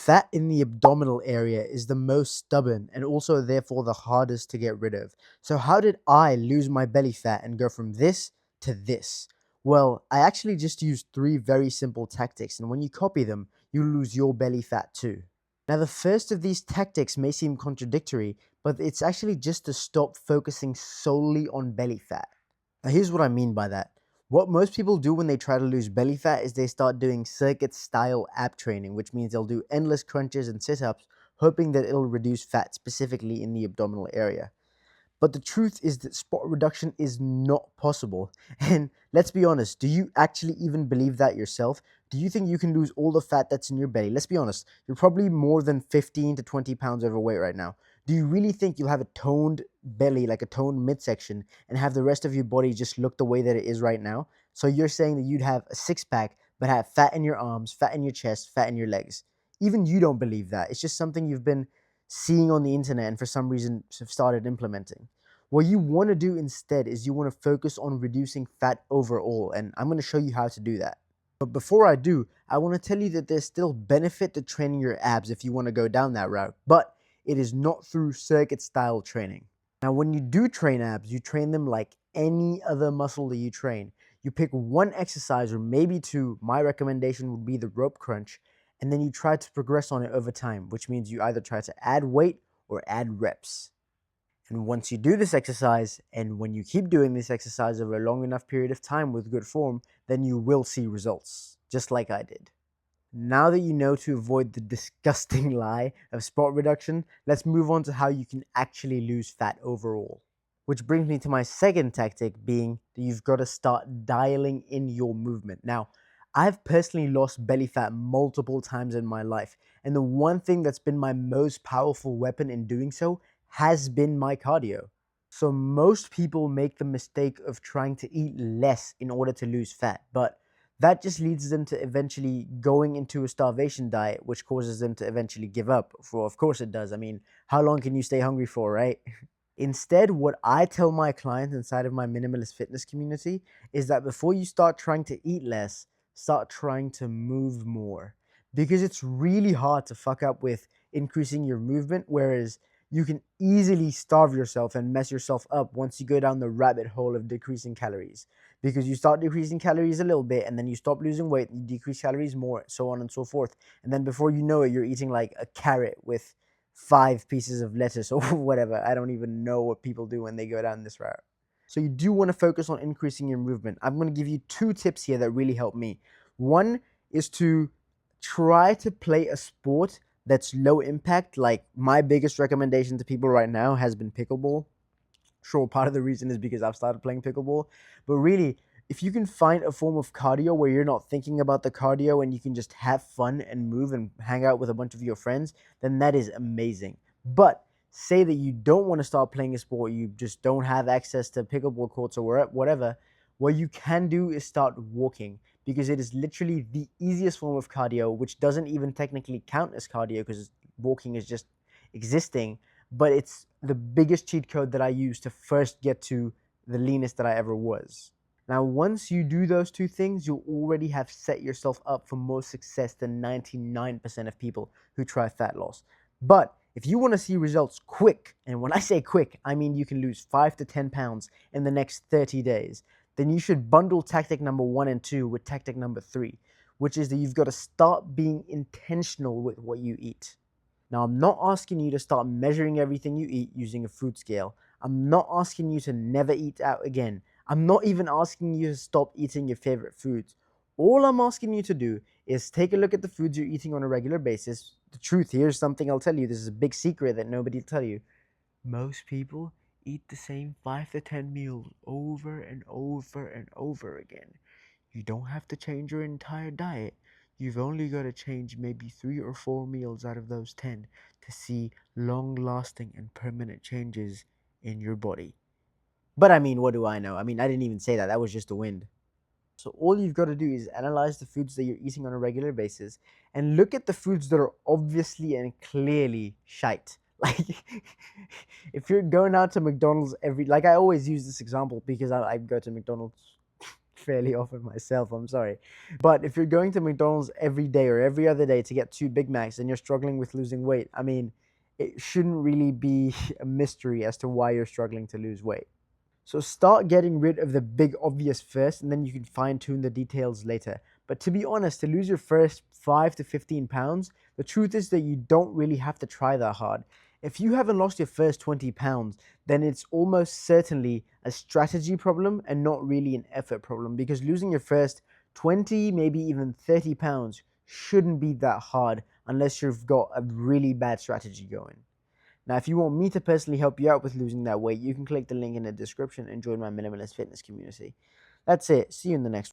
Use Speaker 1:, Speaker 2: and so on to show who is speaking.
Speaker 1: Fat in the abdominal area is the most stubborn and also therefore the hardest to get rid of. So how did I lose my belly fat and go from this to this? Well, I actually just used three very simple tactics, and when you copy them, you lose your belly fat too. Now, the first of these tactics may seem contradictory, but it's actually just to stop focusing solely on belly fat. Now, here's what I mean by that. What most people do when they try to lose belly fat is they start doing circuit style ab training, which means they'll do endless crunches and sit ups, hoping that it'll reduce fat specifically in the abdominal area. But the truth is that spot reduction is not possible. And let's be honest, do you actually even believe that yourself? Do you think you can lose all the fat that's in your belly? Let's be honest, you're probably more than 15 to 20 pounds overweight right now. Do you really think you'll have a toned belly, like a toned midsection, and have the rest of your body just look the way that it is right now? So you're saying that you'd have a six pack, but have fat in your arms, fat in your chest, fat in your legs. Even you don't believe that. It's just something you've been seeing on the internet and for some reason have started implementing. What you want to do instead is you want to focus on reducing fat overall, and I'm going to show you how to do that. But before I do, I want to tell you that there's still benefit to training your abs if you want to go down that route, but it is not through circuit style training. Now, when you do train abs, you train them like any other muscle that you train. You pick one exercise or maybe two. My recommendation would be the rope crunch, and then you try to progress on it over time, which means you either try to add weight or add reps. And once you do this exercise, and when you keep doing this exercise over a long enough period of time with good form, then you will see results, just like I did. Now that you know to avoid the disgusting lie of spot reduction, let's move on to how you can actually lose fat overall. Which brings me to my second tactic, being that you've got to start dialing in your movement. Now, I've personally lost belly fat multiple times in my life, and the one thing that's been my most powerful weapon in doing so has been my cardio. So most people make the mistake of trying to eat less in order to lose fat, but that just leads them to eventually going into a starvation diet, which causes them to eventually give up. For of course it does. I mean, how long can you stay hungry for, right? Instead, what I tell my clients inside of my minimalist fitness community is that before you start trying to eat less, start trying to move more. Because it's really hard to fuck up with increasing your movement, whereas you can easily starve yourself and mess yourself up once you go down the rabbit hole of decreasing calories. Because you start decreasing calories a little bit and then you stop losing weight, you decrease calories more, so on and so forth. And then before you know it, you're eating like a carrot with 5 pieces of lettuce or whatever. I don't even know what people do when they go down this route. So you do want to focus on increasing your movement. I'm going to give you 2 tips here that really help me. One is to try to play a sport that's low impact. Like my biggest recommendation to people right now has been pickleball. Sure, part of the reason is because I've started playing pickleball, but really, if you can find a form of cardio where you're not thinking about the cardio and you can just have fun and move and hang out with a bunch of your friends, then that is amazing. But say that you don't want to start playing a sport, you just don't have access to pickleball courts or whatever, what you can do is start walking, because it is literally the easiest form of cardio, which doesn't even technically count as cardio because walking is just existing, but it's the biggest cheat code that I use to first get to the leanest that I ever was. Now, once you do those 2 things, you'll already have set yourself up for more success than 99% of people who try fat loss. But if you want to see results quick, and when I say quick, I mean you can lose 5 to 10 pounds in the next 30 days, then you should bundle tactic number 1 and 2 with tactic number 3, which is that you've got to start being intentional with what you eat. Now, I'm not asking you to start measuring everything you eat using a food scale. I'm not asking you to never eat out again. I'm not even asking you to stop eating your favorite foods. All I'm asking you to do is take a look at the foods you're eating on a regular basis. The truth, here's something I'll tell you. This is a big secret that nobody will tell you. Most people eat the same 5 to 10 meals over and over and over again. You don't have to change your entire diet. You've only got to change maybe 3 or 4 meals out of those 10 to see long-lasting and permanent changes in your body. But I mean, what do I know? I mean, I didn't even say that. That was just the wind. So all you've got to do is analyze the foods that you're eating on a regular basis and look at the foods that are obviously and clearly shite. Like, if you're going out to McDonald's like I always use this example because I go to McDonald's fairly often myself, I'm sorry. But if you're going to McDonald's every day or every other day to get 2 Big Macs and you're struggling with losing weight, I mean, it shouldn't really be a mystery as to why you're struggling to lose weight. So start getting rid of the big obvious first, and then you can fine tune the details later. But to be honest, to lose your first 5 to 15 pounds, the truth is that you don't really have to try that hard. If you haven't lost your first 20 pounds, then it's almost certainly a strategy problem and not really an effort problem, because losing your first 20, maybe even 30 pounds shouldn't be that hard unless you've got a really bad strategy going. Now, if you want me to personally help you out with losing that weight, you can click the link in the description and join my Minimalist Fitness community. That's it. See you in the next one.